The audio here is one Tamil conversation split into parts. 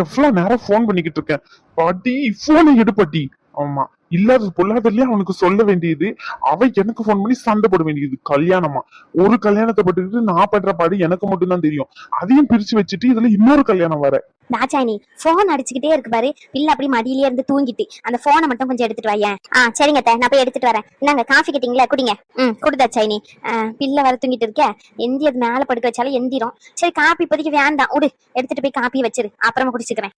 எவ்வளவு நேரம் போன் பண்ணிக்கிட்டு இருக்கேன். பாட்டி போனை எடு பாட்டி. ஆமா, இல்லாத பொல்லாதல்லயே அவனுக்கு சொல்ல வேண்டியது. அவ எனக்கு போன் பண்ணி சண்டை போட வேண்டியது. கல்யாணமா ஒரு கல்யாணத்தை பட்டுக்கிட்டு நான் பண்ற பாடு எனக்கு மட்டும் தான் தெரியும். அதையும் பிரிச்சு வச்சுட்டு இதுல இன்னொரு கல்யாணம் வர. தாச்சாயி போன் அடிச்சுக்கிட்டே இருக்கு பாரு. பிள்ளை அப்படி மடியிலே இருந்து தூங்கிட்டு அந்த போனை மட்டும் கொஞ்சம் எடுத்துட்டு வாயேன். சரிங்க நான் போய் எடுத்துட்டு வரேன். நாங்க காஃபி கேட்டீங்களா, குடிங்க. குடு தாச்சாயி. பிள்ளை வர தூங்கிட்டு இருக்க, எந்தி அது மேல படுக்க வச்சாலும் எந்திரும். சரி காப்பி இப்போதைக்கு வேண்டாம், விடு. எடுத்துட்டு போய் காப்பி வச்சிரு, அப்புறமா குடிச்சுக்கிறேன்.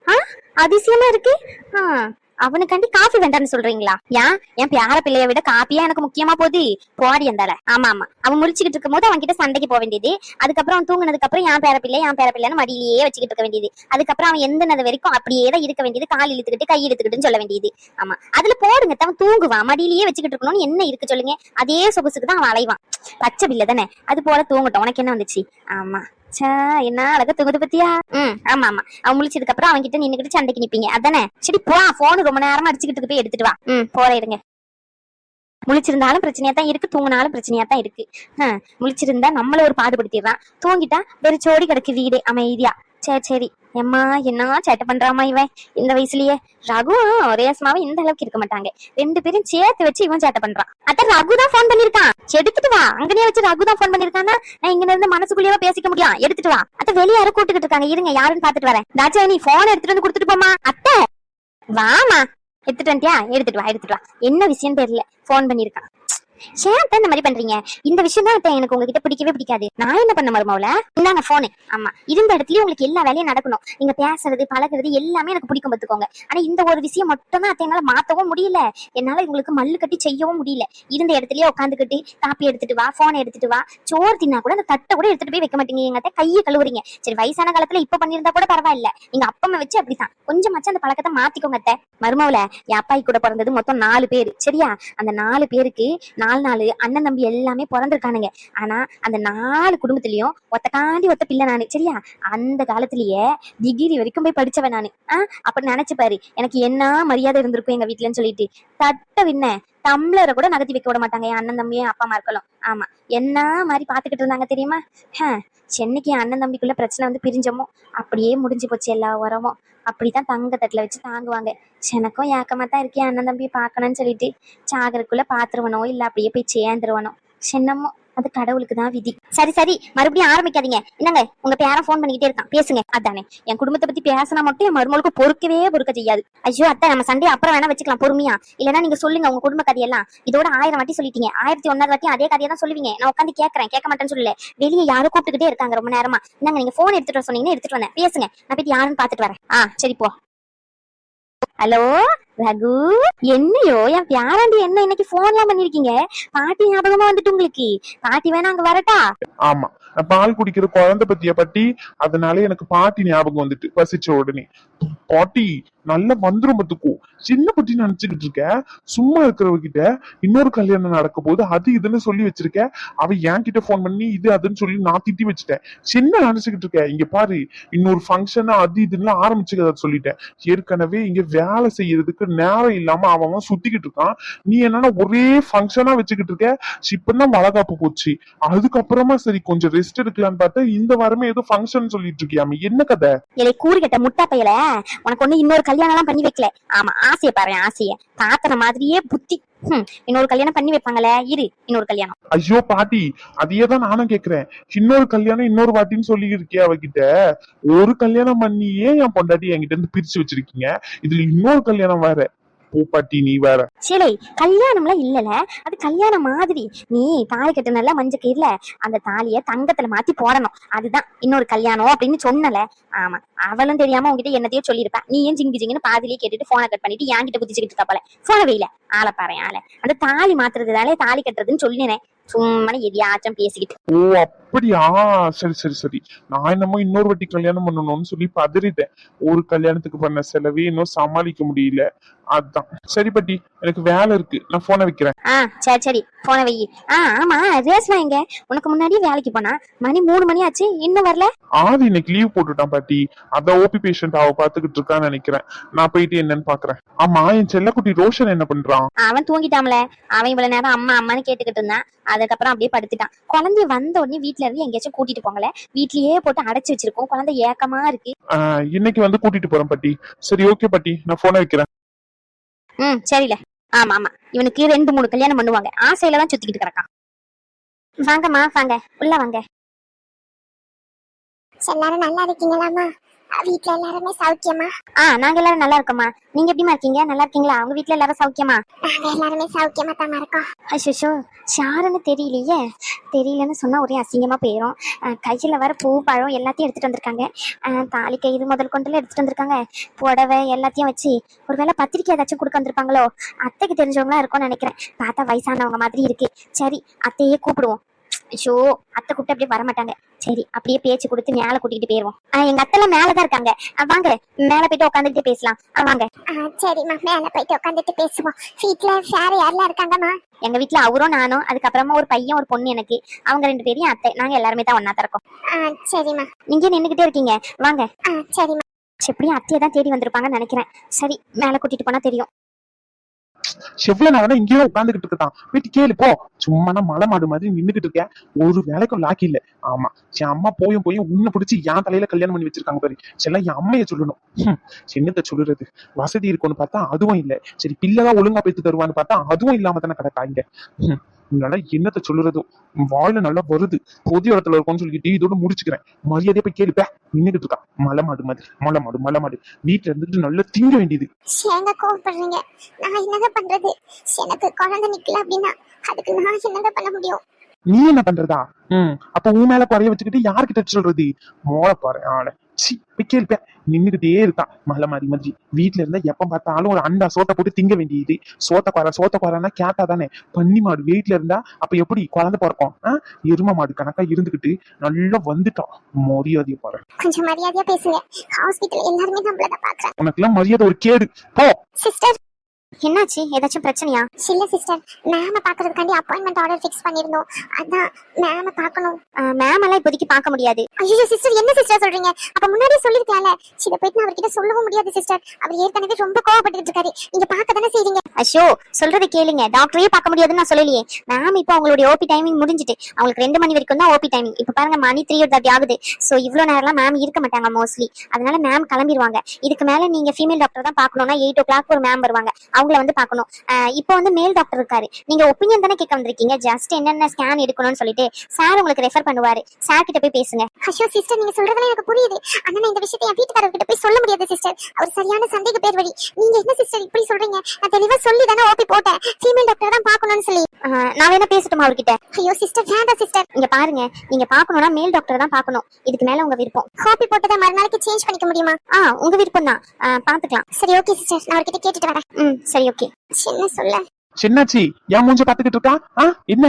அதிசயமா இருக்கு. அவனுக்காண்டி காஃபி வேண்டாம்னு சொல்றீங்களா? என் பேர பிள்ளைய விட காப்பியா எனக்கு முக்கியமா போகுது. போடி இருந்தால. ஆமா அவன் முழிச்சுக்கிட்டு இருக்கும் போது அவன் கிட்ட சண்டைக்கு போக வேண்டியது. அதுக்கப்புறம் அவன் தூங்கினதுக்கு அப்புறம் என் பேர பிள்ளைன்னு மடியிலேயே வச்சுக்கிட்டு இருக்க வேண்டியது. அதுக்கப்புறம் அவன் எந்தனது வரைக்கும் அப்படியே தான் இருக்க வேண்டியது. கால் இழுத்துக்கிட்டு கை இழுத்துக்கிட்டுன்னு சொல்ல வேண்டியது. ஆமா, அதுல போடுங்க. அவன் தூங்குவான், மடியிலேயே வச்சுக்கிட்டு இருக்கணும்னு என்ன இருக்கு சொல்லுங்க? அதே சொகுசுக்கு தான் அவன் அலைவான். பச்சை பிள்ளை தானே, அது போல தூங்கட்டும். உனக்கு என்ன வந்துச்சு? ஆமா, என்ன அழகா தூங்குது பத்தியா? ஆமா அவன் முழிச்சதுக்கு அப்புறம் அவன் கிட்ட நின்னுக்கிட்டு சண்டைக்கு நிப்பீங்க அதானே? சரி போ, போன் ரொம்ப நேரமா அடிச்சுக்கிட்டு போய் எடுத்துட்டு வா. போறேன் இருங்க. முழிச்சிருந்தாலும் பிரச்சனையா தான் இருக்கு, தூங்கினாலும் பிரச்சனையா தான் இருக்கு. முழிச்சிருந்தா நம்மள ஒரு பாடுபடுத்திடுறான், தூங்கிட்டா வெறிச்சோடி கிடக்கு வீடே அமைதியா. சரி எம்மா என்ன சேட்டை பண்றாமா இவன் இந்த வயசுலயே. ரகு ரேஸ்மாவும் இந்த அளவுக்கு இருக்க மாட்டாங்க. ரெண்டு பேரும் சேர்த்து வச்சு இவன் சேட்டை பண்றான். அதான் ரகு தான் போன் பண்ணிருக்கான். எடுத்துட்டு வா. அங்கனே வச்சு ரகு தான் போன் பண்ணிருக்கானா? நான் இங்க இருந்து மனசுக்குள்ளேயே பேசிக்க முடியும். எடுத்துட்டு வா. அத்த வெளியே யாரும் கூட்டுக்கிட்டு இருக்காங்க, இருங்க யாருன்னு பாத்துட்டு வரேன். ராஜா நீ போன் எடுத்துட்டு வந்து கொடுத்துட்டு போமா. அத்தை வாமா. எடுத்துட்டு வந்துட்டியா? எடுத்துட்டு வா. என்ன விஷயம் தெரியல, போன் பண்ணிருக்கான். ஏன் இந்த மாதிரி பண்றீங்க? இந்த விஷயம் தான் எனக்கு உங்ககிட்ட பிடிக்கவே பிடிக்காது. நான் என்ன பண்ண மருமவுல? இந்தாங்க போனு. ஆமா, இருந்த இடத்துலயும் உங்களுக்கு எல்லா வேலையும் நடக்கணும். நீங்க பேசுறது பழகுறது எல்லாமே எனக்கு பிடிக்கும் பார்த்துக்கோங்க. ஆனா இந்த ஒரு விஷயம் மட்டும் தான் என்னால மாத்தவும் முடியல. என்னால உங்களுக்கு மல்லு கட்டி செய்யவும் முடியல. இருந்த இடத்துலயே உட்காந்துக்கிட்டு காப்பி எடுத்துட்டு வா, போனை எடுத்துட்டு வா, சோறு தின்னா கூட அந்த தட்டை கூட எடுத்துட்டு போய் வைக்க மாட்டீங்க. கையை கழுவுறீங்க. சரி வயசான காலத்துல இப்ப பண்ணிருந்தா கூட பரவாயில்ல, நீங்க அப்பமே வச்சு அப்படித்தான். கொஞ்சமாச்சும் அந்த பழக்கத்தை மாத்திக்கோங்க அத்தை. மருமவுல என் அப்பாய் கூட பிறந்தது மொத்தம் 4 பேரு. சரியா? அந்த 4 பேருக்கு 4 அண்ணன் தம்பி எல்லாமே பிறந்திருக்கானுங்க. ஆனா அந்த 4 குடும்பத்திலயும் ஒத்த பிள்ளை நானு. சரியா? அந்த காலத்திலேயே டிகிரி வரைக்கும் போய் படிச்சவன் நானு. அப்படி நினைச்சு பாரு எனக்கு என்ன மரியாதை இருந்திருக்கும் எங்க வீட்டுலன்னு சொல்லிட்டு. தட்ட வின்ன டம்ளரை கூட நகர்த்தி வைக்க விட மாட்டாங்க என் அண்ணன் தம்பியும் அப்பா அம்மா இருக்கலாம். ஆமா, என்ன மாதிரி பாத்துக்கிட்டு இருந்தாங்க தெரியுமா? சென்னைக்கு என் அண்ணன் தம்பிக்குள்ள பிரச்சனை வந்து பிரிஞ்சமோ அப்படியே முடிஞ்சு போச்சு எல்லா உரமும். அப்படித்தான் தங்க தட்டுல வச்சு தாங்குவாங்க. எனக்கும் ஏக்கமா தான் இருக்கேன் அண்ணன் தம்பி பாக்கணும்னு சொல்லிட்டு. சாகருக்குள்ள பாத்துருவனோ இல்ல அப்படியே போய் சேர்ந்துருவனோ. சின்னமோ அது கடவுளுக்கு தான் விதி. சரி மறுபடியும் ஆரம்பிக்காதீங்க. என்னங்க உங்க பேரன் போன் பண்ணிக்கிட்டே இருக்கான், பேசுங்க. அதானே என் குடும்பத்தை பத்தி பேசினா மட்டும் என் மருமகளுக்கு பொறுக்க செய்யாது. ஐயோ அத்தை, நம்ம சண்டே அப்புறம் வேணா வச்சுக்கலாம் பொறுமையா. இல்லன்னா நீங்க சொல்லுங்க உங்க குடும்ப கதையெல்லாம். இதோட 1000 வாட்டி சொல்லிட்டீங்க. 1001 வாட்டி அதே கதையை தான் சொல்லுவீங்க. நான் உட்காந்து கேட்கறேன், கேட்க மாட்டேன்னு சொல்லல. வெளியே யாரும் கூப்பிட்டுக்கிட்டே இருக்காங்க ரொம்ப நேரமா. என்னங்க நீங்க போன் எடுத்துட்டு வர சொன்னீங்கன்னா எடுத்துட்டு வந்தேன். பேசுங்க, நான் போய் யாருன்னு பாத்துட்டு வரேன். சரி போ. ஹலோ ரகு, என்னையோ என் பேராண்டி என்ன இன்னைக்கு போன்லாம் பண்ணிருக்கீங்க? பாட்டி ஞாபகமா வந்துட்டு உங்களுக்கு? பாட்டி வேணா அங்க வரட்டா? ஆமா, நான் பால் குடிக்கிற குழந்தை பத்திய பட்டி, அதனால எனக்கு பாட்டி ஞாபகம் வந்துட்டு பசிச்ச உடனே. பாட்டி நல்ல வந்துரும் பத்துக்கும். சின்ன பட்டி நினைச்சுக்கிட்டு இருக்க. சும்மா இருக்கிறவகிட்ட இன்னொரு கல்யாணம் நடக்க போது அது இதுன்னு சொல்லி வச்சிருக்க. அவ என் கிட்ட போன் பண்ணி இது அதுன்னு சொல்லி நான் திட்டி வச்சுட்டேன். சின்ன நினைச்சுக்கிட்டு இருக்க. இங்க பாரு, இன்னொரு ஃபங்க்ஷன் அது இதுன்னு ஆரம்பிச்சுக்க சொல்லிட்டேன். ஏற்கனவே இங்க வேலை செய்யறதுக்கு நேரம் இல்லாம அவன் சுத்திக்கிட்டு இருக்கான். நீ என்னன்னா ஒரே ஃபங்க்ஷனா வச்சுக்கிட்டு இருக்க. இப்பதான் வளகாப்பு போச்சு. அதுக்கப்புறமா சரி கொஞ்சம் ரெஸ்ட் எடுக்கலான்னு பார்த்தா இந்த வாரமே ஏதோ ஃபங்க்ஷன் சொல்லிட்டு இருக்கியாம, என்ன கதை? கூறு கட்ட முட்டா பையல, உனக்கு ஒண்ணு இன்னொரு கல்யாணம் எல்லாம் பண்ணி வைக்கல. ஆமா, ஆசைய பாரு, ஆசைய பாத்திர மாதிரியே புத்தி. இன்னொரு கல்யாணம் பண்ணி வைப்பாங்களே, இரு இன்னொரு கல்யாணம். ஐயோ பாட்டி, அதையேதான் நானும் கேக்குறேன். இன்னொரு கல்யாணம் இன்னொரு வாட்டின்னு சொல்லி இருக்கே அவகிட்ட. ஒரு கல்யாணம் பண்ணியே என் பொண்டாட்டி என்கிட்ட இருந்து பிரிச்சு வச்சிருக்கீங்க. இதுல இன்னொரு கல்யாணம் வேற. பூப்பாட்டி நீ வேற. சரி கல்யாணம்லாம் இல்லல, அது கல்யாணம் மாதிரி. நீ தாலி கட்டுனல மஞ்ச கயிறுல, அந்த தாலிய தங்கத்துல மாத்தி போடணும். அதுதான் இன்னொரு கல்யாணம் அப்படின்னு சொன்னல. ஆமா, அவளும் தெரியாம உங்ககிட்ட என்னத்தையோ சொல்லிருப்பா. நீ ஏன் ஜிங்கு ஜிங்குன்னு பாதிலேயே கேட்டுட்டு போனை கட் பண்ணிட்டு என்கிட்ட குதிச்சுக்கிட்டு இருக்கா போல. போன வெயில ஆளை பாரு ஆளை. அந்த தாலி மாத்துறதுனாலே தாலி கட்டுறதுன்னு சொல்லினேன். சும்மா எதையாச்சும் பேசிக்கிட்டு. ஓ அப்படியா, சரி. நான் என்னமோ இன்னொரு வாட்டி கல்யாணம் பண்ணணும்னு சொல்லி பதறிட்டேன். ஒரு கல்யாணத்துக்கு பண்ண செலவே இன்னும் சமாளிக்க முடியல. அதான். சரி பாட்டி, எனக்கு வேலை இருக்கு, நான் போனை வைக்கிறேன். சரி போன வை. ஆமா ரேஸ்மா எங்க? உனக்கு முன்னாடியே வேலைக்கு போனா. மணி 3 மணி ஆச்சு, இன்னும் வரல. ஆதி இன்னைக்கு லீவ் போட்டுட்டான் பாட்டி. அதான் ஓபி பேஷண்ட் அவ பாத்துக்கிட்டு இருக்கான்னு நினைக்கிறேன். நான் போயிட்டு என்னன்னு பாக்குறேன். ஆமா, என் செல்லக்குட்டி ரோஷன் என்ன பண்றான்? அவன் தூங்கிட்டாம்ல. அவன் இவ்வளவு நேரம் அம்மா அம்மான்னு கேட்டுக்கிட்டு இருந்தான். அதுக்கப்புறம் அப்படியே படுத்துட்டான். குழந்தைய வந்த உடனே வீட்டுக்கு வீட்ல இருந்து எங்கேயாச்சும் கூட்டிட்டு போங்களேன். வீட்லயே போட்டு அடைச்சு வச்சிருக்கோம். குழந்தை ஏக்கமா இருக்கு. இன்னைக்கு வந்து கூட்டிட்டு போறேன் பாட்டி. சரி ஓகே பாட்டி, நான் போனை வைக்கிறேன். சரில. ஆமா ஆமா, இவனுக்கு 2 3 கல்யாணம் பண்ணுவாங்க. ஆசையில தான் சுத்திக்கிட்டு கிடக்கான். வாங்கம்மா வாங்க, உள்ள வாங்க. எல்லாரும் நல்லா இருக்கீங்களாமா? வீட்ல எல்லாருமே சௌக்கியமா? நாங்க எல்லாரும் நல்லா இருக்கோம்மா. நீங்க எப்படிமா இருக்கீங்க? நல்லா இருக்கீங்களா? உங்க வீட்ல எல்லாரும் சௌக்கியமா? நாங்க எல்லாருமே சௌக்கியமா தான் இருக்கோம். அச்சோ, யாருன்னு தெரியலையே. தெரியலன்னு சொன்னா ஒரே அசிங்கமா போயிடும். கையில வர பூ பழம் எல்லாத்தையும் எடுத்துட்டு வந்திருக்காங்க. தாலி கயிறு முதல் கொண்டுல எடுத்துட்டு வந்திருக்காங்க. புடவை எல்லாத்தையும் வச்சு ஒருவேளை பத்திரிக்கை ஏதாச்சும் கொடுக்க வந்திருப்பாங்களோ. அத்தைக்கு தெரிஞ்சவங்களா இருக்கும்னு நினைக்கிறேன். பார்த்தா வயசானவங்க மாதிரி இருக்கு. சரி, அத்தையே கூப்பிடுவோம். ஐயோ, அத்தை கூப்பிட்டு அப்படியே வரமாட்டாங்க. சரி, அப்படியே பேச்சு கொடுத்து மேல கூட்டிகிட்டு போயிருவோம். எங்க அத்தைலாம் மேலதான் இருக்காங்க. வாங்க, மேல போயிட்டு உட்காந்துட்டு பேசலாம். வாங்க. சரிம்மா, மேல போயிட்டு உட்காந்துட்டு பேசுவோம். வீட்ல வேற யாரெல்லாம் இருக்காங்கம்மா? எங்க வீட்டுல அவரும் நானும், அதுக்கப்புறமா ஒரு பையன் ஒரு பொண்ணு எனக்கு. அவங்க 2 பேரையும் அத்தை. நாங்க எல்லாருமே தான் ஒன்னா தான் இருக்கோம். சரிம்மா. நீங்க நின்னுகிட்டே இருக்கீங்க, வாங்க. சரிம்மா. எப்படியும் அத்தையை தான் தேடி வந்திருப்பாங்கன்னு நினைக்கிறேன். சரி, மேல கூட்டிட்டு போனா தெரியும். எவ்வளவு நேரம் இங்கேயே உட்காந்துக்கிட்டு இருக்கான். வீட்டு கேளு போ. சும்மா நான் மலை மாடு மாதிரி நின்னுகிட்டு இருக்கேன். ஒரு வேலைக்கும் லாக்கி இல்ல. ஆமா, என் அம்மா போயும் உன்னை பிடிச்சி என் தலையில கல்யாணம் பண்ணி வச்சிருக்காங்க பாரு. செல்லாம் என் அம்மைய சொல்லணும். என்னத்த சொல்லுறது? வசதி இருக்குன்னு பார்த்தா அதுவும் இல்ல. சரி, பிள்ளைதான் ஒழுங்கா பேத்து தருவான்னு பார்த்தா அதுவும் இல்லாம தானே கிடக்காங்க. நல்லா என்னத்த சொல்லுறதோ, வாயில நல்லா வருது. பொது இடத்துல இருக்கும்னு சொல்லிட்டு இதோட முடிச்சுக்கிறேன். மரியாதையா போய் கேளுப்ப. நின்னுகிட்டு இருக்கான் மலை மாடு மாதிரி. மலை மாடு வீட்டுல இருந்துட்டு நல்லா திங்க வேண்டியது. ஏங்க கோவப்படுறீங்க? நான் என்னங்க பண்றது? எனக்கு குழந்தை நிக்கல அப்படின்னா அதுக்கு நான் என்னங்க பண்ண முடியும்? நீ என்ன பண்றதா? அப்ப உன் மேல குறைய வச்சுக்கிட்டு யார்கிட்ட சொல்றது? மோள பாரு ஆள. கேள்ப்ப நின்னுகிட்டே இருக்கான் மலை மாதிரி. வீட்டுல இருந்தா எப்ப பார்த்தாலும் ஒரு அண்டா சோத்தை போட்டு திங்க வேண்டியது. சோத்த குறைன்னா கேட்டா தானே. பன்னி மாடு வீட்டுல இருந்தா அப்ப எப்படி குழந்தை பிறக்கும்? எரும மாடு கணக்கா இருந்துகிட்டு நல்லா வந்துட்டான். மரியாதையை பாரு. கொஞ்சம் மரியாதையா பேசுங்க. ஹாஸ்பிட்டல் எல்லாருமே நம்மளதான் பாக்குறாங்க. உனக்கு எல்லாம் மரியாதை ஒரு கேடு. போ. சிஸ்டர், என்னாச்சு? ஏதாச்சும் பிரச்சனையா? இல்ல சிஸ்டர், மேம பாக்குறதுக்காண்டி அப்பாயின்மெண்ட் ஆர்டர் ஃபிக்ஸ் பண்ணிருந்தோம். அதான் மேம பார்க்கணும். மேம் எல்லாம் இப்போதைக்கு பார்க்க முடியாது. ஐயோ சிஸ்டர், என்ன சிஸ்டர் சொல்றீங்க? அப்ப முன்னாடியே சொல்லிருக்கலாம்ல. இத போயிட்டு நான் அவர்கிட்ட சொல்லவும் முடியாது சிஸ்டர். அவர் ஏற்கனவே ரொம்ப கோவப்பட்டுட்டு இருக்காரு. நீங்க பார்க்க தானே செய்றீங்க. ஐயோ, சொல்றது கேளுங்க. டாக்டரையே பார்க்க முடியாதுன்னு நான் சொல்லலையே. மேம் இப்போ அவங்களுடைய ஓபி டைமிங் முடிஞ்சிட்டு. அவங்களுக்கு 2 மணி வரைக்கும் தான் ஓபி டைமிங். இப்ப பாருங்க, மணி 3:30 ஆகுது. சோ இவ்வளவு நேரம்லாம் மேம் இருக்க மாட்டாங்க மோஸ்ட்லி. அதனால மேம் கிளம்பிடுவாங்க. இதுக்கு மேல நீங்க ஃபீமேல் டாக்டர் தான் பார்க்கணும்னா 8 o'clock ஒரு மேம் வருவாங்க. அவங்கள வந்து பார்க்கணும். இப்போ வந்து மேல் டாக்டர் இருக்காரு. நீங்க ஒப்பீனியன் தானே கேட்க வந்திருக்கீங்க. ஜஸ்ட் என்னென்ன ஸ்கேன் எடுக்கணும்னு சொல்லிட்டு சார் உங்களுக்கு ரெஃபர் பண்ணுவாரு. சார் கிட்ட போய் பேசுங்க. ஐயோ சிஸ்டர், நீங்க சொல்றதுல எனக்கு புரியுது. ஆனா நான் இந்த விஷயத்தை என் வீட்டுக்காரர்கிட்ட போய் சொல்ல முடியாது சிஸ்டர். அவர் சரியான சந்தேக பேர் வழி. நீங்க என்ன சிஸ்டர் இப்படி சொல்றீங்க? நான் தெளிவா சொல்லி தானே ஓபி போட்டேன். ஃபீமேல் டாக்டர் தான் பார்க்கணும்னு சொல்லி. நான் வேணா பேசட்டுமா அவர்கிட்ட? ஐயோ சிஸ்டர், வேண்டாம் சிஸ்டர். இங்க பாருங்க, நீங்க பார்க்கணும்னா மேல் டாக்டர் தான் பார்க்கணும். இதுக்கு மேல உங்க விருப்பம். ஓபி போட்டதை மறுநாளைக்கு சேஞ்ச் பண்ணிக்க முடியுமா? உங்க விருப்பம் தான். பாத்துக்கலாம். சரி ஓகே சிஸ்டர், நான் அவர்கிட்ட கேட்டுட்டு வரேன். சரி ஓகே. என்ன சொல்ல? சின்னாச்சி என் மூஞ்ச பாத்துக்கிட்டு இருக்கா? என்ன?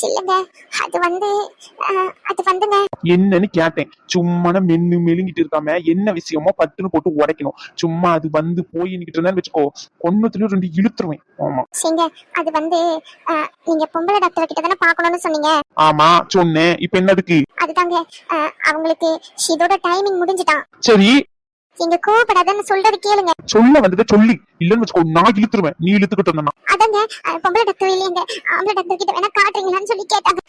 இல்லங்க, அது வந்துங்க. என்னன்னு கேட்டேன். சும்மா மெழுங்கிட்டு இருக்காம என்ன விஷயமோ பட்டுன்னு போட்டு உடைக்கணும். சும்மா அது வந்து போய் நிக்கிட்டு இருந்தான்னு வச்சுக்கோ, 1 2 இழுத்துருவேன். ஆமா சரிங்க, அது நீங்க பொம்பளை டாக்டர் கிட்ட தானே பாக்கணும்னு சொன்னீங்க. ஆமா சொன்னேன். இப்ப என்னதுக்கு? அதுதாங்க, அவங்களுக்கு இதோட டைமிங் முடிஞ்சிட்டான். சரி, நீங்க கோவப்படாதன்னு சொல்றது கேளுங்க. சொல்ல வந்ததை சொல்லி இல்லன்னு வச்சுக்கோ, நான் இழுத்துருவேன். நீ இழுத்துக்கிட்டு இருந்தா அதாங்க, பொம்பளை டாக்டர் இல்லைங்க, ஆம்பளை டாக்டர் கிட்ட வேணா காட்டுறீங்களான்னு சொல்லி கேட்டாங்க.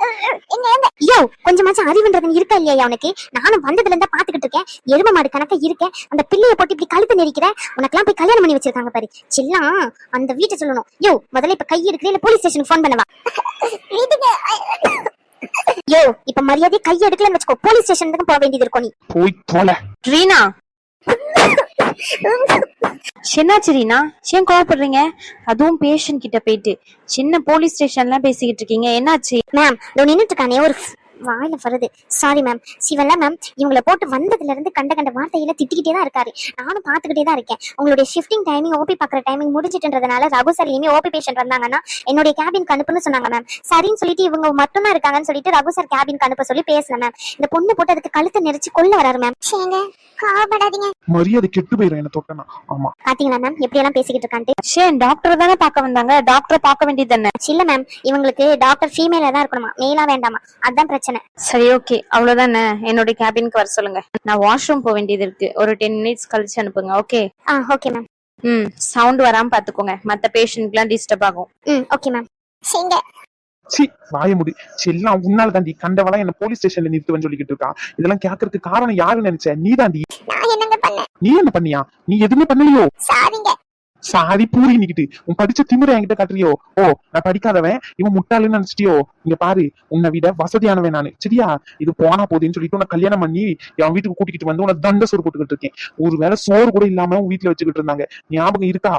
எங்க யோ, கொஞ்சமாச்சும் அறிவுன்றது இருக்கா இல்லையா உனக்கு? நானும் வந்ததுல இருந்தா பாத்துக்கிட்டு இருக்கேன். எரும மாடு கணக்கா இருக்கேன். அந்த பிள்ளைய போட்டு இப்படி கழுத்து நெரிக்கிற. உனக்கெல்லாம் போய் கல்யாணம் பண்ணி வச்சிருக்காங்க பாரு. செல்லாம் அந்த வீட்டை சொல்லணும். யோ, முதல்ல இப்ப கை எடுக்கிறேன், இல்ல போலீஸ் ஸ்டேஷனுக்கு போன் பண்ணவா? யோ, இப்ப மரியாதை கை எடுக்கலன்னு வச்சுக்கோ, போலீஸ் ஸ்டேஷனுக்கு போக வேண்டியது இருக்கும். நீ போய் தோல. ரீனா, என்னாச்சு ரீனா? ஏன் கோவப்படுறீங்க? அதுவும் பேஷண்ட் கிட்ட போயிட்டு சின்ன போலீஸ் ஸ்டேஷன்லாம் பேசிக்கிட்டு இருக்கீங்க. என்னாச்சு? மேம், நின்னுட்டு இருக்கானே ஒரு வாயில வருது. Sorry ma'am. சிவன்ல மேம் இவங்களை போட்டு வந்ததுல இருந்து கண்ட வார்த்தையில திட்டிக்கிட்டே தான் இருக்காரு. நானும் பாத்துக்கிட்டே தான் இருக்கேன். உங்களுடைய ஷிஃப்டிங் டைமிங் ஓபி பாக்குற டைமிங் முடிஞ்சிட்டுன்றதுனால ரகு சார் இனிமே ஓபி பேஷண்ட் வந்தாங்கன்னா என்னுடைய கேபின் அனுப்புன்னு சொன்னாங்க மேம். சரின்னு சொல்லிட்டு இவங்க மட்டும் தான் இருக்காங்கன்னு சொல்லிட்டு ரகு சார் கேபின் அனுப்ப சொல்லி பேசல மேம். இந்த பொண்ணு போட்டு அதுக்கு கழுத்தை நெரிச்சு கொல்ல வராரு மேம். கோவப்படாதீங்க. மரியாதை கெட்டு போயிடும் என்ன தொட்டனா. ஆமா பாத்தீங்களா மேம் எப்படி எல்லாம் பேசிக்கிட்டு இருக்கான்ட்டு. ஷேன் டாக்டர் தானே பார்க்க வந்தாங்க, டாக்டரை பார்க்க வேண்டியது தானே? இல்ல மேம், இவங்களுக்கு டாக்டர் ஃபீமேலா தான் இருக்கணுமா, மேலா வேண்டாமா. அதான் பிரச்சனை. சரி ஓகே, அவ்வளவுதானே. என்னோட கேபினுக்கு வர சொல்லுங்க. நான் வாஷ்ரூம் போக வேண்டியது இருக்கு. ஒரு 10 minutes கழிச்சு அனுப்புங்க. ஓகே? Okay ma'am. சவுண்ட் வராம பாத்துக்கோங்க, மத்த பேஷண்ட்க்கு எல்லாம் டிஸ்டர்ப் ஆகும். Okay ma'am. சரிங்க. சி வாய முடி. எல்லாம் உன்னால தாண்டி. கண்டவளா என்ன போலீஸ் ஸ்டேஷன்ல நிறுத்துவேன்னு சொல்லிக்கிட்டு இருக்கா. இதெல்லாம் கேட்கறதுக்கு காரணம் யாருன்னு நினைச்ச? நீ தாண்டி. நான் என்னங்க பண்ணேன்? நீ என்ன பண்ணியா? நீ எதுவுமே பண்ணலையோ? சாரிங்க. சாரி பூரி நிக்கிட்டு உன் படிச்ச திமிர என்கிட்ட காட்டுறியோ? ஓ, நான் படிக்காதவன், இவன் முட்டாளுன்னு நினைச்சிட்டியோ? இங்க பாரு, உன்னை விட வசதியானவன் நானு, சரியா? இது போனா போதுன்னு சொல்லிட்டு உன்னை கல்யாணம் பண்ணி என் வீட்டுக்கு கூட்டிக்கிட்டு வந்து உன்னை தண்ட சோறு போட்டுக்கிட்டு இருக்கேன். ஒருவேளை சோறு கூட இல்லாம உன் வீட்டுல வச்சுக்கிட்டு இருந்தாங்க. ஞாபகம் இருக்கா?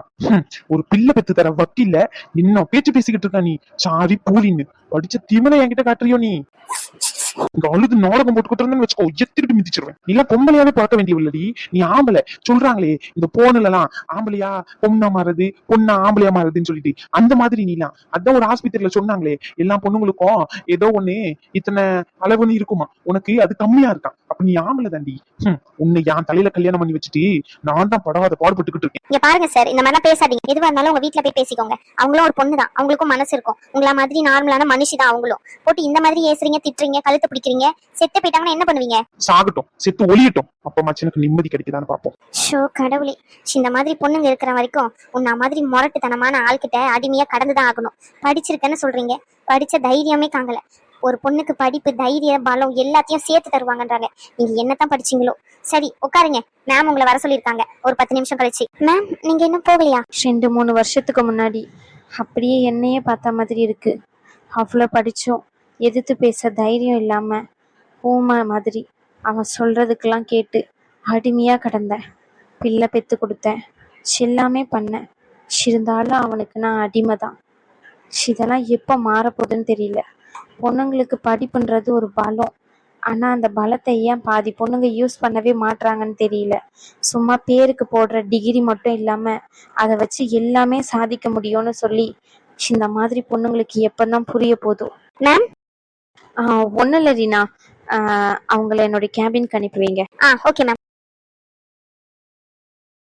ஒரு பிள்ளை பெத்து தர வக்கில்ல இன்னும் பேச்சு பேசிக்கிட்டு இருக்கா நீ. சாரி பூரின்னு படிச்ச திமிர என்கிட்ட காட்டுறியோ நீ? இங்க அழுது நாடகம் போட்டுக்கிட்டு இருந்தேன்னு வச்சுக்கோ, எத்திக்கிட்டு மிதிச்சிருவேன். நீ எல்லாம் பொம்பளையாவே பார்க்க வேண்டியவில்லடி. நீ ஆம்பளை. சொல்றாங்களே இந்த போன்ல எல்லாம், ஆம்பளையா பொண்ணா மாறுது, பொண்ணா ஆம்பளையா மாறுதுன்னு சொல்லிட்டு, அந்த மாதிரி நீலாம். அதான் ஒரு ஆஸ்பத்திரியில சொன்னாங்களே, எல்லா பொண்ணுங்களுக்கும் ஏதோ ஒண்ணு இத்தனை அளவுன்னு இருக்குமா, உனக்கு அது கம்மியா இருக்கான். அப்ப நீ ஆம்பளை தாண்டி. உன்னை என் தலையில கல்யாணம் பண்ணி வச்சுட்டு நான் தான் படாத பாடுபட்டுக்கிட்டு இருக்கேன். இங்க பாருங்க சார், இந்த மாதிரிலாம் பேசாதீங்க. எதுவா இருந்தாலும் உங்க வீட்டுல போய் பேசிக்கோங்க. அவங்களும் ஒரு பொண்ணு தான், அவங்களுக்கும் மனசு இருக்கும். உங்களா மாதிரி நார்மலான மனுஷி தான் அவங்களும். போட்டு இந்த மாதிரி ஏசுறீங்க, திட்டுறீங்க, கழுத்து பிடிக்கிறீங்க. செத்து போயிட்டாங்கன்னா என்ன பண்ணுவீங்க? சாகட்டும், செத்து ஒளியட்டும், அப்ப மச்சனுக்கு நிம்மதி கிடைக்குதான்னு பாப்போம். ஷோ கடவுளே, இந்த மாதிரி பொண்ணுங்க இருக்கிற வரைக்கும் உன்ன மாதிரி முரட்டுத்தனமான ஆள்கிட்ட அடிமையா கடந்துதான் ஆகணும். படிச்சிருக்கேன்னு சொல்றீங்க, படிச்ச தைரியமே காங்கல. ஒரு பொண்ணுக்கு படிப்பு, தைரியம், பலம் எல்லாத்தையும் சேர்த்து தருவாங்கன்றாங்க. நீங்க என்னத்தான் படிச்சீங்களோ? சரி உட்காருங்க, மேம் உங்களை வர சொல்லியிருக்காங்க ஒரு 10 நிமிஷம் கழிச்சு. மேம் நீங்க இன்னும் போகலையா? 2-3 வருஷத்துக்கு முன்னாடி அப்படியே என்னையே பார்த்த மாதிரி இருக்கு. அவ்வளோ படித்தோம், எதிர்த்து பேச தைரியம் இல்லாமல் ஊமை மாதிரி அவன் சொல்கிறதுக்கெல்லாம் கேட்டு அடிமையாக கிடந்தேன். பிள்ளை பெற்று கொடுத்தேன், எல்லாமே பண்ணேன். இருந்தாலும் அவனுக்கு நான் அடிமை தான். இதெல்லாம் எப்போ மாறப்போகுதுன்னு தெரியல. பொண்ணுங்களுக்கு படிப்புன்றது ஒரு பலம். ஆனால் அந்த பலத்தை ஏன் பாதி பொண்ணுங்க யூஸ் பண்ணவே மாட்றாங்கன்னு தெரியல. சும்மா பேருக்கு போடுற டிகிரி மட்டும் இல்லாமல் அதை வச்சு எல்லாமே சாதிக்க முடியும்னு சொல்லி இந்த மாதிரி பொண்ணுங்களுக்கு எப்போதான் புரிய போதும். மேம் ஒன்றும் இல்லை ரீனா, அவங்கள என்னோட கேபினுக்கு அனுப்பி வைங்க. Okay ma'am.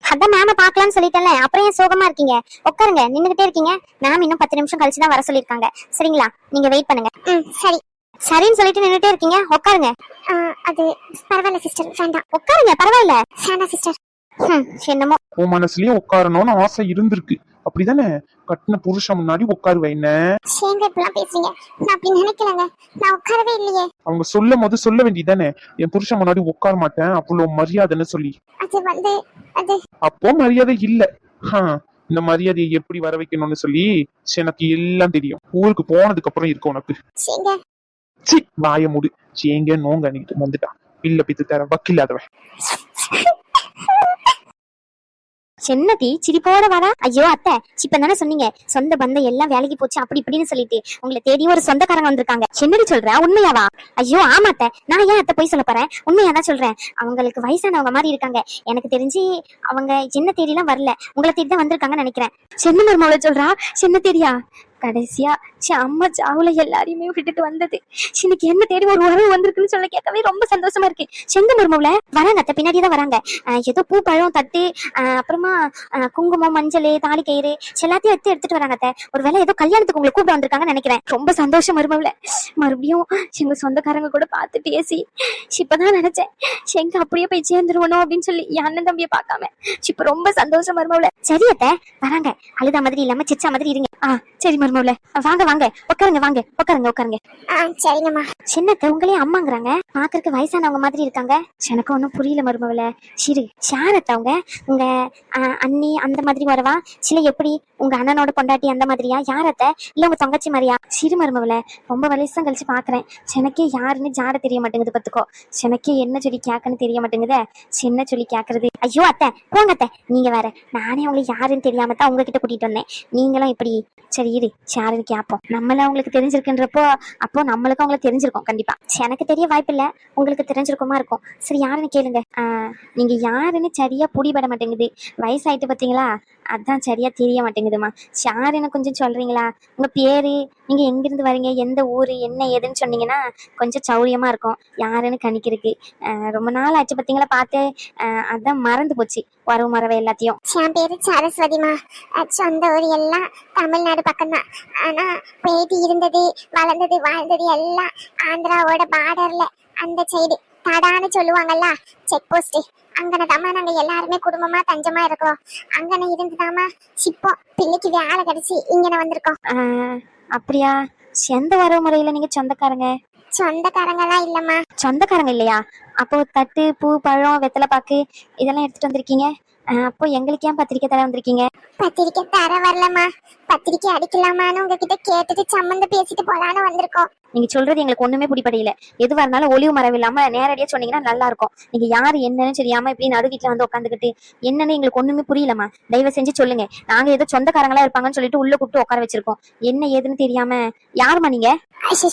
அதான் மேம பாக்கலாம்னு சொல்லிட்டேன்ல, அப்புறம் ஏன் சோகமா இருக்கீங்க? உட்காருங்க, நின்னுகிட்டே இருக்கீங்க. மேம் இன்னும் 10 நிமிஷம் கழிச்சு தான் வர சொல்லியிருக்காங்க, சரிங்களா? நீங்க வெயிட் பண்ணுங்க. சரி. சரின்னு சொல்லிட்டு நின்னுட்டே இருக்கீங்க, உட்காருங்க. அது பரவாயில்ல சிஸ்டர், வேண்டாம். உட்காருங்க, பரவாயில்ல. வேண்டாம் சிஸ்டர். என்னமோ உன் மனசுலயும் உட்காரணும்னு ஆசை இருந்திருக்கு, அப்படிதானே? கட்டின புருஷன் முன்னாடி உட்காருவ என்ன? ஏங்க இப்படிலாம் பேசுறீங்க? நான் அப்படி நினைக்கலங்க, நான் உட்காரவே இல்லையே. அவங்க சொல்லும் போது சொல்ல வேண்டியதானே, என் புருஷன் முன்னாடி உட்கார மாட்டேன் அவ்வளவு மரியாதைன்னு சொல்லி. அது அப்போ மரியாதை இல்ல. இந்த மரியாதையை எப்படி வர வைக்கணும்னு சொல்லி எனக்கு எல்லாம் தெரியும். ஊருக்கு போனதுக்கு அப்புறம் இருக்கு உனக்கு. சி வாய மூடு. சேங்க நோங்க அன்னைக்கு வந்துட்டான், பிள்ளை பித்து தர வக்கில்லாதவன். சென்னதி சிரிப்போட வரா. ஐயோ அத்தை, இப்ப தானே சொன்னீங்க சொந்த பந்தம் எல்லாம் வேலைக்கு போச்சு அப்படி இப்படின்னு சொல்லிட்டு உங்களை தேடி ஒரு சொந்தக்காரங்க வந்திருக்காங்க. சென்னதி சொல்ற உண்மையாவா? ஐயோ ஆமா அத்தை, நான் ஏன் அத்தை போய் சொல்ல போறேன், உண்மையாதான் சொல்றேன். அவங்களுக்கு வயசானவங்க மாதிரி இருக்காங்க. எனக்கு தெரிஞ்சு அவங்க என்ன தேடி எல்லாம் வரல, உங்களை தேடி தான் வந்திருக்காங்கன்னு நினைக்கிறேன். சென்ன மருமகளை சொல்றா, சென்ன தேடியா? கடைசியா அம்மா சாவுல எல்லாரையுமே விட்டுட்டு வந்தது இன்னைக்கு என்ன தேடி ஒரு உறவு வந்திருக்குன்னு சொல்ல கேட்கவே ரொம்ப சந்தோஷமா இருக்கு. செங்க மருமவுல வராங்க அத்தை, பின்னாடியே தான் வராங்க. ஏதோ பூ பழம் தட்டு, அப்புறமா குங்குமம், மஞ்சள், தாலி கயிறு எல்லாத்தையும் எடுத்துட்டு வராங்க அத்தை. ஒருவேளை ஏதோ கல்யாணத்துக்கு உங்களை கூப்பிட்டு வந்திருக்காங்கன்னு நினைக்கிறேன். ரொம்ப சந்தோஷம் மருமவுல. மறுபடியும் எங்க சொந்தக்காரங்க கூட பார்த்து பேசி இப்பதான் நினைச்சேன் செங்க அப்படியே போய் சேர்ந்துருவணும் அப்படின்னு சொல்லி என் அண்ணன் தம்பியை பார்க்காம. இப்ப ரொம்ப சந்தோஷம் மருமவுல. சரி அத்தை, வராங்க. அழுதா மாதிரி இல்லாம சிச்சா மாதிரி இருங்க. சரி மருமவுல, வாங்க வாங்க உட்காருங்க, வாங்க உட்காருங்க உட்காருங்க. சரிங்கம்மா. சின்னத்தை உங்களே அம்மாங்கிறாங்க, பாக்குறதுக்கு வயசானவங்க மாதிரி இருக்காங்க. எனக்கு ஒன்னும் புரியல மருமவுல. சிறு ஷாரத் அவங்க உங்க அண்ணி அந்த மாதிரி வரவா? சில எப்படி உங்க அண்ணனோட பொண்டாட்டி அந்த மாதிரியா? யாரத்த? இல்ல உங்க தங்கச்சி மாதிரியா? சிறு மருமவுல, ரொம்ப வருஷம் கழிச்சு பாக்குறேன். எனக்கே யாருன்னு ஜாட தெரிய மாட்டேங்குது பத்துக்கோ. எனக்கே என்ன சொல்லி கேட்கன்னு தெரிய மாட்டேங்குத. சின்ன சொல்லி கேக்குறது. ஐயோ அத்தை போங்க அத்தை, நீங்க வேற. நானே உங்களுக்கு யாருன்னு தெரியாம தான் உங்ககிட்ட கூட்டிட்டு வந்தேன். நீங்களும் இப்படி. சரி இரு, யாருன்னு கேட்போம். நம்மள உங்களுக்கு தெரிஞ்சிருக்குன்றப்போ அப்போ நம்மளுக்கும் அவங்களை தெரிஞ்சிருக்கோம் கண்டிப்பா. எனக்கு தெரிய வாய்ப்பு இல்ல, உங்களுக்கு தெரிஞ்சிருக்குமா இருக்கும். சரி யாருன்னு கேளுங்க. நீங்க யாருன்னு சரியா புடிபட மாட்டேங்குது. வயசாயிட்டு பாத்தீங்களா, அதான் சரியா தெரிய மாட்டேங்குதுமா. யாருன்னு கொஞ்சம் சொல்றீங்களா? உங்க பேரு, நீங்க எங்கிருந்து வரீங்க, எந்த ஊரு, என்ன ஏதுன்னு சொன்னீங்கன்னா கொஞ்சம் சௌரியமா இருக்கும் யாருன்னு கணிக்கிறதுக்கு. ரொம்ப நாள் ஆச்சு பாத்தீங்களா பார்த்து, அதான் மறந்து போச்சு வரவு மரவை எல்லாத்தையும். என் பேரு சரஸ்வதிமா. சொந்த ஊர் எல்லாம் தமிழ்நாடு பக்கம்தான். ஆனா பேட்டி இருந்தது, வளர்ந்தது, வாழ்ந்தது எல்லாம் ஆந்திராவோட பார்டர்ல, அந்த சைடு தடான்னு சொல்லுவாங்கல்ல, செக் போஸ்ட். அங்கனதாமா நாங்க எல்லாருமே குடும்பமா தஞ்சமா இருக்கோம். அங்கன இருந்துதாமா இப்போ பிள்ளைக்கு வேலை கிடைச்சி இங்கன வந்திருக்கோம். அப்படியா? எந்த உறவு முறையில நீங்க சொந்தக்காரங்க? சொந்தக்காரங்கலாம் இல்லம்மா. சொந்தக்காரங்க இல்லையா? அப்போ தட்டு, பூ, பழம், வெத்தலை பாக்கு இதெல்லாம் எடுத்துட்டு வந்திருக்கீங்க. அப்போ எங்களுக்கு ஏன் பத்திரிக்கை தர வந்திருக்கீங்க? பத்திரிக்கை தர வரலம்மா. பத்திரிக்கை அடிக்கலாமான்னு உங்ககிட்ட கேட்டுட்டு சம்மந்தம் பேசிட்டு போலான்னு வந்திருக்கோம். நீங்க சொல்றது எங்களுக்கு ஒண்ணுமே பிடிப்படையில. எதுவா இருந்தாலும் ஒளிவு மறைவு இல்லாம நேரடியா சொன்னீங்கன்னா நல்லா இருக்கும். நீங்க யாரு என்னன்னு தெரியாம இப்படி நடு வீட்டுல வந்து உட்காந்துக்கிட்டு என்னன்னு எங்களுக்கு ஒண்ணுமே புரியலமா. தயவு செஞ்சு சொல்லுங்க. நாங்க ஏதோ சொந்தக்காரங்களா இருப்பாங்கன்னு சொல்லிட்டு உள்ள கூப்பிட்டு உட்கார வச்சிருக்கோம். என்ன ஏதுன்னு தெரியாம யாருமா நீங்க?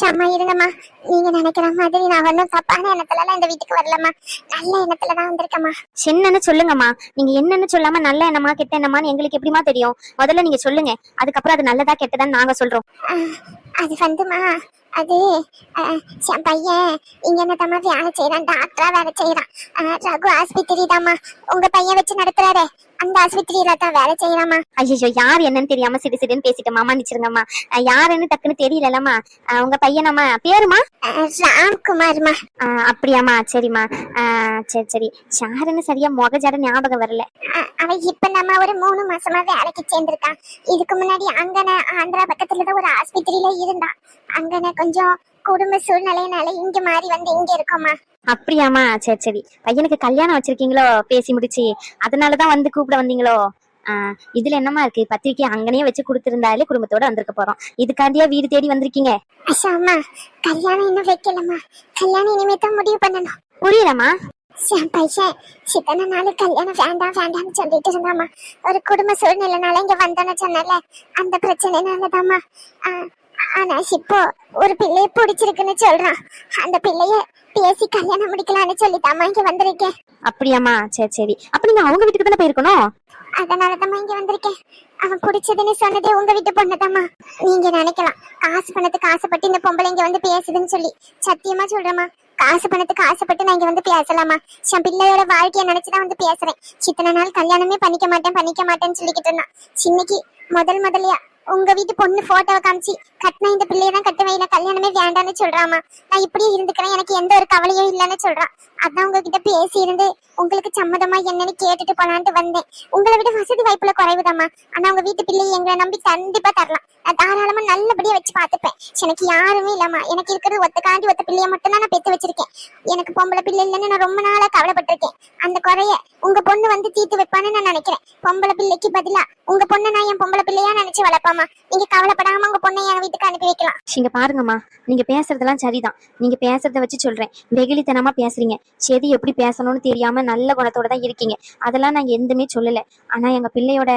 அம்மா இருங்கம்மா. நீங்க நினைக்கிற மாதிரி நான் ஒன்னும் தப்பான எண்ணத்துல இந்த வீட்டுக்கு வரலம்மா. நல்ல எண்ணத்துலதான் வந்திருக்கேம்மா. என்னன்னு சொல்லுங்கம்மா. நீங்க என்னன்னு சொல்லாம நல்ல எண்ணமா கெட்ட எண்ணமான்னு எங்களுக்கு எப்படிமா தெரியும்? முதல்ல நீங்க சொல்லுங்க, அதுக்கப்புறம் அது நல்லதா கெட்டதான்னு நாங்க சொல்றோம். அது வந்துமா, அது என் பையன் இங்க என்னதாம்மா வேலை செய்யறான், டாக்டரா வேலை செய்யறான். ரகு ஆஸ்பத்திரி தாம்மா உங்க பையன் வச்சு நடத்துறாரு, அந்த ஆஸ்பத்திரியில தான் வேலை செய்யறாமா. ஐயோ, யார் என்னன்னு தெரியாம சிடு சிடுன்னு பேசிட்டோமா, மன்னிச்சிருங்கம்மா. யாருன்னு டக்குன்னு தெரியலம்மா. உங்க பையனம்மா பேருமா? ராம்குமார்மா. அப்படியாம்மா, சரிம்மா. சரி சரி, யாருன்னு சரியா முகஜாட ஞாபகம் வரல. அவன் இப்ப நம்ம ஒரு 3 மாசமா வேலைக்கு சேர்ந்திருக்கான். இதுக்கு முன்னாடி அங்கன ஆந்திரா பக்கத்துலதான் ஒரு ஆஸ்பத்திரியில இருந்தான். அங்கன கொஞ்சம் குடும்ப சூழ்நிலையினால இங்க மாறி வந்து இங்க இருக்கோமா. அப்படியாம்மா, சரி சரி. பையனுக்கு கல்யாணம் வச்சிருக்கீங்களோ பேசி முடிச்சு, அதனாலதான் வந்து கூப்பிட வந்தீங்களோ? இதுல என்னமா இருக்கு? பத்திரிக்கை அங்கனே வச்சு கொடுத்திருந்தாலே குடும்பத்தோட வந்திருக்க போறோம். இதுக்காண்டியா வீடு தேடி வந்திருக்கீங்க? அம்மா, கல்யாணம் இன்னும் வைக்கலம்மா. கல்யாணம் இனிமே தான் முடிவு பண்ணணும். புரியலம்மா. என் பையன் சித்தனை நாள் கல்யாணம் வேண்டாம் வேண்டாம்னு சொல்லிட்டு இருந்தாமா. ஒரு குடும்ப சூழ்நிலைனால இங்க வந்தோன்னு சொன்னல, அந்த பிரச்சனைனாலதாம்மா. ஆனா இப்போ ஒரு பிள்ளைய பிடிச்சிருக்குன்னு சொல்றான். அந்த பிள்ளைய பேசி கல்யாணம் முடிக்கலான்னு சொல்லிட்டாமா இங்க வந்திருக்கேன். அப்படியாம்மா, சரி சரி. அப்ப நீங்க அவங்க வீட்டுக்கு தானே போயிருக்கணும்? அதனாலதாம்மா இங்க வந்திருக்கேன். அவன் பிடிச்சதுன்னு சொன்னதே உங்க வீட்டு பொண்ணுதாம்மா. நீங்க நினைக்கலாம் காசு பணத்துக்கு ஆசைப்பட்டு இந்த பொம்பளை இங்க வந்து பேசுதுன்னு சொல்லி. சத்தியமா சொல்றேம்மா, காசு பணத்துக்கு ஆசைப்பட்டு நான் இங்க வந்து பேசலாமா. என் பிள்ளையோட வாழ்க்கைய நினைச்சுதான் வந்து பேசுறேன். இத்தனை நாள் கல்யாணமே பண்ணிக்க மாட்டேன்னு சொல்லிக்கிட்டு இருந்தான். இன்னைக்கு முதல்லையா உங்க வீட்டு பொண்ணு போட்டோவை காமிச்சு கட்டின இந்த பிள்ளையதான் கட்டுவையில கல்யாணமே வேண்டான்னு சொல்றாமா. நான் இப்படியே இருந்துக்கிறேன், எனக்கு எந்த ஒரு கவலையும் இல்லைன்னு சொல்றான். அதான் உங்ககிட்ட பேசி இருந்து உங்களுக்கு சம்மதமா என்னன்னு கேட்டுட்டு போலான்ட்டு வந்தேன். உங்களை விட வசதி வாய்ப்புல குறைவுதாம்மா. ஆனா உங்க வீட்டு பிள்ளையை எங்களை நம்பி கண்டிப்பா தரலாம். நான் தாராளமா நல்லபடியா வச்சு பாத்துப்பேன். எனக்கு யாருமே இல்லம்மா. எனக்கு இருக்கிறது ஒத்த பிள்ளைய மட்டும் தான் நான் பெத்து வச்சிருக்கேன். எனக்கு பொம்பளை பிள்ளை இல்லைன்னு நான் ரொம்ப நாளா கவலைப்பட்டிருக்கேன். அந்த குறைய உங்க பொண்ணு வந்து தீர்த்து வைப்பான்னு நான் நினைக்கிறேன். பொம்பளை பிள்ளைக்கு பதிலா உங்க பொண்ணை நான் என் பொம்பளை பிள்ளையா நினைச்சு வளர்ப்பாமா. நீங்க கவலைப்படாம உங்க பொண்ணை என் வீட்டுக்கு அனுப்பி வைக்கலாம். நீங்க பாருங்கம்மா, நீங்க பேசுறதெல்லாம் சரிதான். நீங்க பேசுறத வச்சு சொல்றேன். வெகுளித்தனமா பேசுறீங்க. சரி, எப்படி பேசணும்னு தெரியாம நல்ல குணத்தோட தான் இருக்கீங்க. அதெல்லாம் நாங்க எதுவுமே சொல்லல. ஆனா எங்க பிள்ளையோட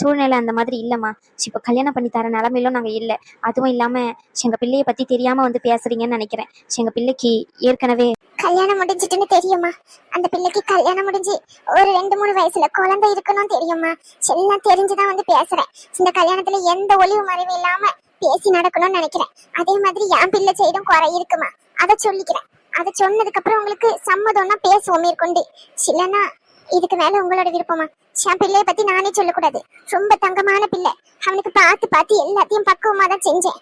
சூழ்நிலை அந்த மாதிரி இல்லம்மா. இப்ப கல்யாணம் பண்ணி தர நிலைமையிலும் நாங்க இல்ல. அதுவும் இல்லாம எங்க பிள்ளைய பத்தி தெரியாம வந்து பேசுறீங்கன்னு நினைக்கிறேன். எங்க பிள்ளைக்கு ஏற்கனவே கல்யாணம் முடிஞ்சிட்டுன்னு தெரியுமா. அந்த பிள்ளைக்கு கல்யாணம் முடிஞ்சு ஒரு 2-3 வயசுல குழந்தை இருக்கணும் தெரியுமா. எல்லாம் தெரிஞ்சுதான் வந்து பேசுறேன். இந்த கல்யாணத்துல எந்த ஒளிவு மறைவு இல்லாம பேசி நடக்கணும்னு நினைக்கிறேன். அதே மாதிரி என் பிள்ளை செய்தும் குறை இருக்குமா, அதை சொல்லிக்கிறேன். அதை சொன்னதுக்கு அப்புறம் உங்களுக்கு சம்மதம்னா பேசுவோம் மேற்கொண்டு. இல்லைன்னா இதுக்கு மேல உங்களோட விருப்பமா. என் பிள்ளைய பத்தி நானே சொல்லக்கூடாது. ரொம்ப தங்கமான பிள்ளை. அவனுக்கு பார்த்து எல்லாத்தையும் பக்குவமா தான் செஞ்சேன்.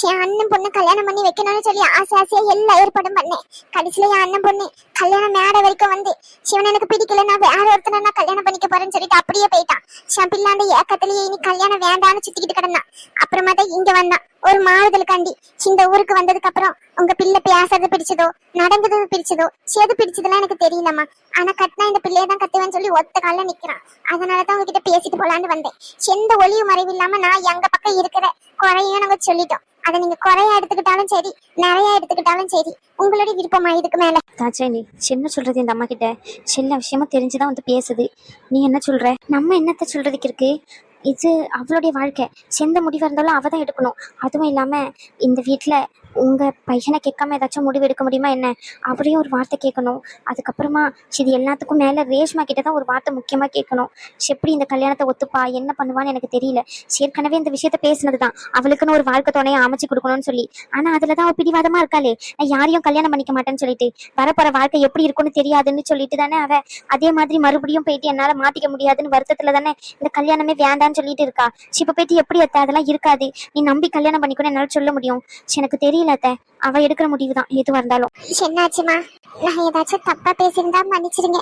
என் அண்ணன் பொண்ணு கல்யாணம் பண்ணி வைக்கணும்னு சொல்லி ஆசையா எல்லா ஏற்பாடும் பண்ணேன். கடைசியில என் அண்ணன் பொண்ணு கல்யாணம் மேடை வரைக்கும் வந்து சிவன் எனக்கு பிடிக்கல, நான் வேற ஒருத்தனை நான் கல்யாணம் பண்ணிக்க போறேன்னு சொல்லிட்டு அப்படியே போயிட்டான். என் பிள்ளை அந்த ஏக்கத்திலேயே இனி கல்யாணம் வேண்டான்னு சுத்திக்கிட்டு கிடந்தான். அப்புறமா தான் இங்க வந்தான் ஒரு மாறுதலுக்காண்டி. இந்த ஊருக்கு வந்ததுக்கு அப்புறம் உங்க பிள்ளை பேசுறது பிடிச்சதோ நடந்தது பிடிச்சதோ எது பிடிச்சதுலாம் எனக்கு தெரியலம்மா. ஆனா கட்டினா இந்த பிள்ளையை தான் கட்டுவேன்னு சொல்லி ஒத்த கால நிக்கிறான். அதனாலதான் உங்ககிட்ட பேசிட்டு போலான்னு வந்தேன். எந்த ஒளிவு மறைவு இல்லாம நான் எங்க பக்கம் இருக்கிற குறையும் நாங்க சொல்லிட்டோம். அதை நீங்க குறையா எடுத்துக்கிட்டாலும் சரி, நிறைய எடுத்துக்கிட்டாலும் சரி, உங்களுடைய விருப்பமா. இதுக்கு மேல தாச்சா, நீ என்ன சொல்றது? இந்த அம்மா கிட்ட சின்ன விஷயமா தெரிஞ்சுதான் வந்து பேசுது. நீ என்ன சொல்ற? நம்ம என்னத்த சொல்றதுக்கு இருக்கு? இது அவளுடைய வாழ்க்கை. எந்த முடிவாக இருந்தாலும் அவள் தான் எடுக்கணும். அதுவும் இல்லாமல் இந்த வீட்டில் உங்கள் பையனை கேட்காம ஏதாச்சும் முடிவு எடுக்க முடியுமா என்ன? அவரையும் ஒரு வார்த்தை கேட்கணும். அதுக்கப்புறமா இது எல்லாத்துக்கும் மேலே ரேஷ்மா கிட்ட தான் ஒரு வார்த்தை முக்கியமாக கேட்கணும். எப்படி இந்த கல்யாணத்தை ஒத்துப்பா, என்ன பண்ணுவான்னு எனக்கு தெரியல. ஏற்கனவே இந்த விஷயத்த பேசினது தான், அவளுக்குன்னு ஒரு வாழ்க்கை துணையை அமைச்சு கொடுக்கணும்னு சொல்லி. ஆனால் அதில் தான் அவள் பிடிவாதமாக இருக்காளே, நான் யாரையும் கல்யாணம் பண்ணிக்க மாட்டேன்னு சொல்லிட்டு, வரப்போகிற வாழ்க்கை எப்படி இருக்குன்னு தெரியாதுன்னு சொல்லிட்டு தானே அவள் அதே மாதிரி மறுபடியும் போயிட்டு என்னால் மாற்றிக்க முடியாதுன்னு வருத்தத்தில் தானே இந்த கல்யாணமே வேண்டான்னு சொல்லிட்டு இருக்கா. இப்ப போயிட்டு எப்படி அதெல்லாம் இருக்காது, நீ நம்பி கல்யாணம் பண்ணிக்கணும் என்னால சொல்ல முடியும். எனக்கு தெரியல அத்தை, அவ எடுக்கிற முடிவு தான் எதுவா இருந்தாலும். என்னாச்சுமா? நான் ஏதாச்சும் தப்பா பேசியிருந்தா மன்னிச்சிருங்க.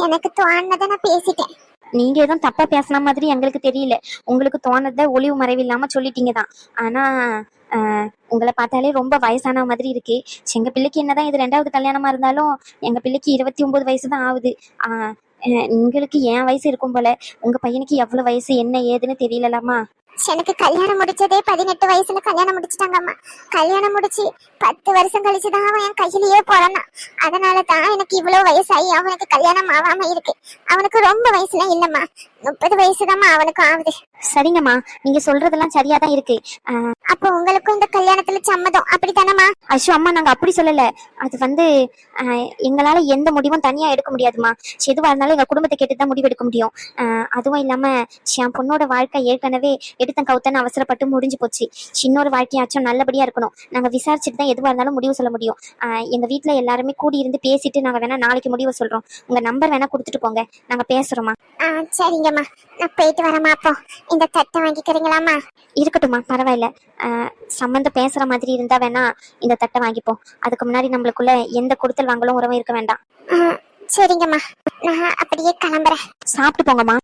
எனக்கு தோணுனதை நான் பேசிட்டேன். நீங்க எதுவும் தப்பா பேசின மாதிரி எங்களுக்கு தெரியல. உங்களுக்கு தோணத ஒளிவு மறைவு இல்லாம சொல்லிட்டீங்க தான். ஆனா உங்களை பார்த்தாலே ரொம்ப வயசான மாதிரி இருக்கு. எங்க பிள்ளைக்கு என்னதான் இது 2வது கல்யாணமா இருந்தாலும் எங்க பிள்ளைக்கு 29 வயசு தான் ஆகுது. உங்களுக்கு என் வயசு இருக்கும் போல. உங்க பையனுக்கு எவ்வளவு வயசு என்ன ஏதுன்னு தெரியலலாமா? எனக்கு கல்யாணம் முடிச்சதே 18 வயசுல கல்யாணம் முடிச்சிட்டாங்கம்மா. கல்யாணம் முடிச்சு 10 வருஷம் கழிச்சுதான் அவன் என் கையிலேயே பிறந்தான். அதனாலதான் எனக்கு இவ்வளவு வயசாகி அவனுக்கு கல்யாணம் ஆகாம இருக்கு. அவனுக்கு ரொம்ப வயசுல இல்லம்மா, 30 வயசுதாம்மா அவனுக்கு ஆகுது. சரிங்கம்மா, நீங்க சொல்றதெல்லாம் சரியாதான் இருக்கு. அப்போ உங்களுக்கும் இந்த கல்யாணத்துல சம்மதம் அப்படித்தானம்மா? ஐயோ அம்மா, நாங்க அப்படி சொல்லல. அது வந்து எங்களால எந்த முடிவும் தனியா எடுக்க முடியாதுமா. எதுவா இருந்தாலும் எங்க குடும்பத்தை கேட்டுதான் முடிவு எடுக்க முடியும். அதுவும் இல்லாம என் பொண்ணோட வாழ்க்கை ஏற்கனவே எடுத்தன் கவுத்தன்னு அவசரப்பட்டு முடிஞ்சு போச்சு. இன்னொரு வாழ்க்கையாச்சும் நல்லபடியா இருக்கணும். நாங்க விசாரிச்சுட்டு தான் எதுவா இருந்தாலும் முடிவு சொல்ல முடியும். எங்க வீட்டுல எல்லாருமே கூடி இருந்து பேசிட்டு நாங்க வேணா நாளைக்கு முடிவு சொல்றோம். உங்க நம்பர் வேணா கொடுத்துட்டு போங்க, நாங்க பேசுறோமா. சரிங்கம்மா, நான் போயிட்டு வரேம்மா. அப்போ இந்த தட்டை வாங்கிக்கிறீங்களாம்மா? இருக்கட்டும்மா, பரவாயில்ல. சம்பந்தம் பேசுற மாதிரி இருந்தா வேணா இந்த தட்டை வாங்கிப்போம். அதுக்கு முன்னாடி நம்மளுக்குள்ள எந்த கொடுத்தல் வாங்கலும் உறவும் இருக்க வேண்டாம். சரிங்கம்மா, நான் அப்படியே கிளம்புறேன். சாப்பிட்டு போங்கம்மா.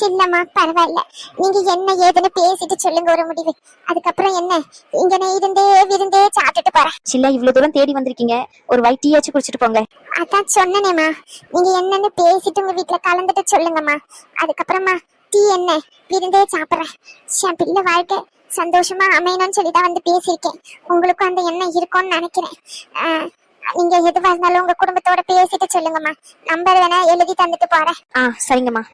இல்லம்மா பரவாயில்ல, நீங்க என்ன ஏதுன்னு பேசிட்டு சொல்லுங்க ஒரு முடிவு. அதுக்கப்புறம் என்ன, இங்கனே இருந்தே விருந்தே சாப்பிட்டுட்டு போறேன். சில்ல, இவ்வளவு தூரம் தேடி வந்திருக்கீங்க, ஒரு ஒயிட் டீயாச்சும் குடிச்சிட்டு போங்க. அதான் சொன்னேனேம்மா, நீங்க என்னன்னு பேசிட்டு உங்க வீட்டுல கலந்துட்டு சொல்லுங்கம்மா. அதுக்கப்புறமா டீ என்ன விருந்தே சாப்பிடுறேன். என் பிள்ளை வாழ்க்கை சந்தோஷமா அமையணும்னு சொல்லிதான் வந்து பேசியிருக்கேன். உங்களுக்கும் அந்த எண்ணம் இருக்கும்னு நினைக்கிறேன். நீங்க எதுவா இருந்தாலும் உங்க குடும்பத்தோட பேசிட்டு சொல்லுங்கம்மா. நம்பர் வேணா எழுதி தந்துட்டு போறேன். சரிங்கம்மா.